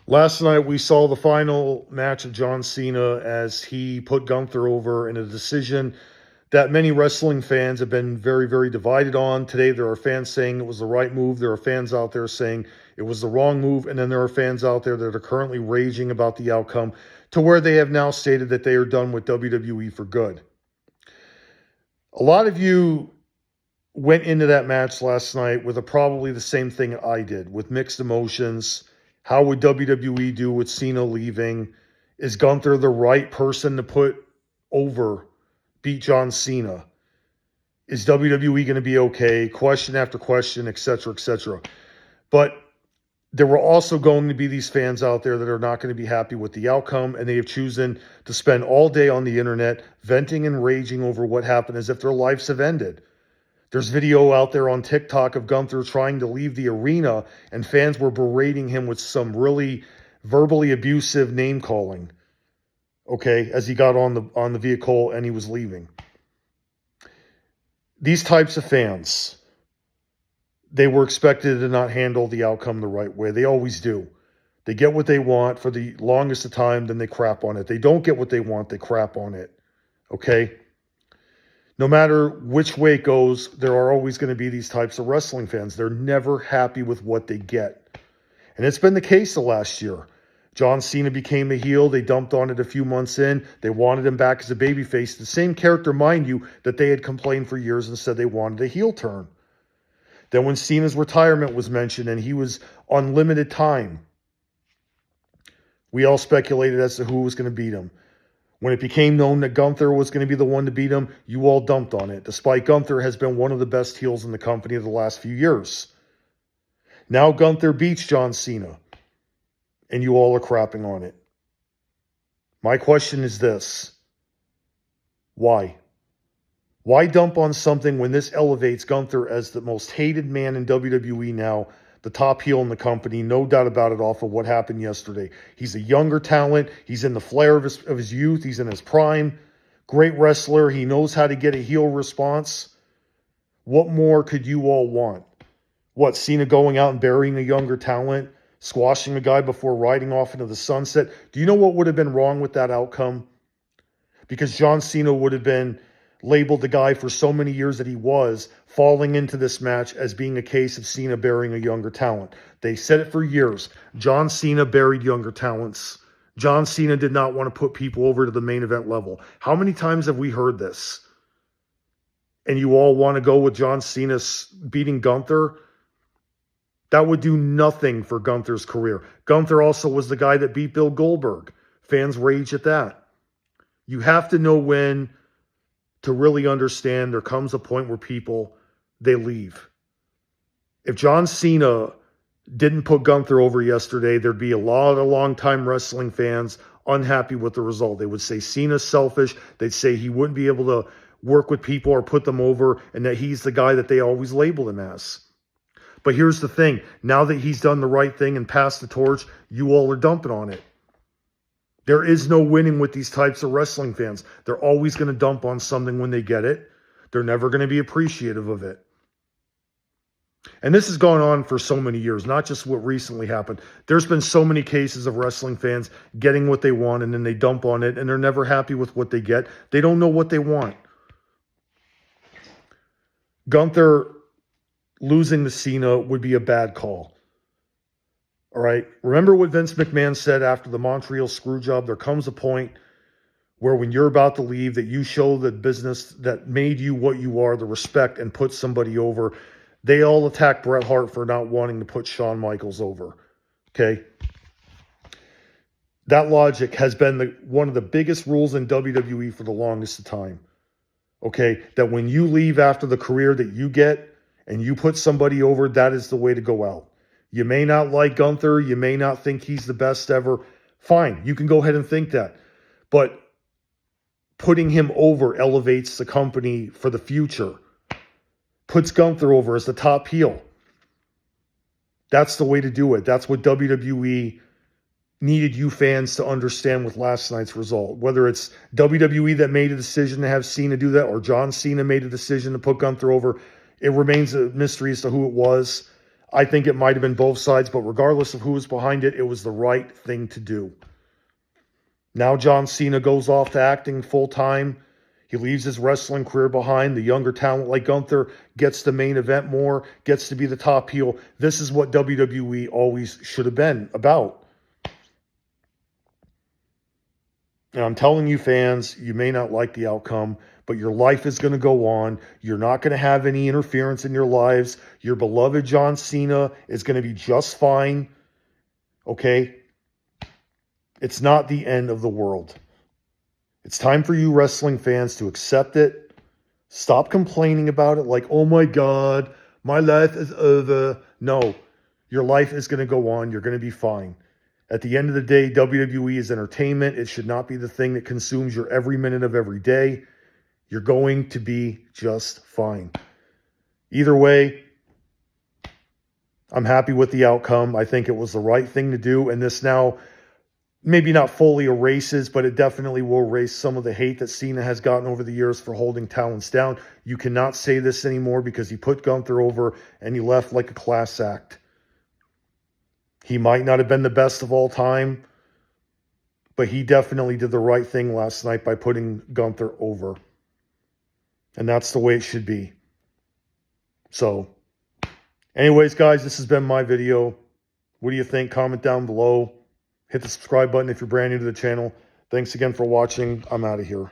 Last night we saw the final match of John Cena as he put Gunther over in a decision that many wrestling fans have been very, very divided on. Today there are fans saying it was the right move. There are fans out there saying it was the wrong move. And then there are fans out there that are currently raging about the outcome to where they have now stated that they are done with WWE for good. A lot of you went into that match last night with probably the same thing I did, with mixed emotions. How would WWE do with Cena leaving? Is Gunther the right person to put over, beat John Cena? Is WWE going to be okay? Question after question, etc., etc. But there were also going to be these fans out there that are not going to be happy with the outcome, and they have chosen to spend all day on the internet venting and raging over what happened as if their lives have ended. There's video out there on TikTok of Gunther trying to leave the arena, and fans were berating him with some really verbally abusive name calling. Okay, as he got on the vehicle and he was leaving. These types of fans, they were expected to not handle the outcome the right way. They always do. They get what they want for the longest of time, then they crap on it. They don't get what they want, they crap on it. Okay? No matter which way it goes, there are always going to be these types of wrestling fans. They're never happy with what they get. And it's been the case the last year. John Cena became a heel. They dumped on it a few months in. They wanted him back as a babyface. The same character, mind you, that they had complained for years and said they wanted a heel turn. Then when Cena's retirement was mentioned and he was on limited time, we all speculated as to who was going to beat him. When it became known that Gunther was going to be the one to beat him, you all dumped on it, despite Gunther has been one of the best heels in the company of the last few years. Now Gunther beats John Cena, and you all are crapping on it. My question is this. Why? Why dump on something when this elevates Gunther as the most hated man in WWE now, the top heel in the company, no doubt about it, off of what happened yesterday? He's a younger talent. He's in the flare of his youth. He's in his prime. Great wrestler. He knows how to get a heel response. What more could you all want? What, Cena going out and burying a younger talent, squashing a guy before riding off into the sunset? Do you know what would have been wrong with that outcome? Because John Cena would have been labeled the guy for so many years that he was, falling into this match as being a case of Cena burying a younger talent. They said it for years. John Cena buried younger talents. John Cena did not want to put people over to the main event level. How many times have we heard this? And you all want to go with John Cena beating Gunther? That would do nothing for Gunther's career. Gunther also was the guy that beat Bill Goldberg. Fans rage at that. You have to know when to really understand there comes a point where people, they leave. If John Cena didn't put Gunther over yesterday, there'd be a lot of longtime wrestling fans unhappy with the result. They would say Cena's selfish. They'd say he wouldn't be able to work with people or put them over, and that he's the guy that they always labeled him as. But here's the thing. Now that he's done the right thing and passed the torch, you all are dumping on it. There is no winning with these types of wrestling fans. They're always going to dump on something when they get it. They're never going to be appreciative of it. And this has gone on for so many years, not just what recently happened. There's been so many cases of wrestling fans getting what they want and then they dump on it and they're never happy with what they get. They don't know what they want. Gunther losing to Cena would be a bad call. All right. Remember what Vince McMahon said after the Montreal Screwjob? There comes a point where when you're about to leave that you show the business that made you what you are, the respect, and put somebody over. They all attack Bret Hart for not wanting to put Shawn Michaels over. Okay. That logic has been one of the biggest rules in WWE for the longest time. Okay. That when you leave after the career that you get and you put somebody over, that is the way to go out. You may not like Gunther. You may not think he's the best ever. Fine. You can go ahead and think that. But putting him over elevates the company for the future. Puts Gunther over as the top heel. That's the way to do it. That's what WWE needed you fans to understand with last night's result. Whether it's WWE that made a decision to have Cena do that or John Cena made a decision to put Gunther over, it remains a mystery as to who it was. I think it might have been both sides, but regardless of who was behind it, it was the right thing to do. Now John Cena goes off to acting full-time. He leaves his wrestling career behind. The younger talent like Gunther gets the main event more, gets to be the top heel. This is what WWE always should have been about. And I'm telling you, fans, you may not like the outcome, but your life is going to go on. You're not going to have any interference in your lives. Your beloved John Cena is going to be just fine. Okay? It's not the end of the world. It's time for you wrestling fans to accept it. Stop complaining about it like, oh my God, my life is over. No, your life is going to go on. You're going to be fine. At the end of the day, WWE is entertainment. It should not be the thing that consumes your every minute of every day. You're going to be just fine. Either way, I'm happy with the outcome. I think it was the right thing to do. And this now maybe not fully erases, but it definitely will erase some of the hate that Cena has gotten over the years for holding talents down. You cannot say this anymore because he put Gunther over and he left like a class act. He might not have been the best of all time, but he definitely did the right thing last night by putting Gunther over. And that's the way it should be. So, anyways, guys, this has been my video. What do you think? Comment down below. Hit the subscribe button if you're brand new to the channel. Thanks again for watching. I'm out of here.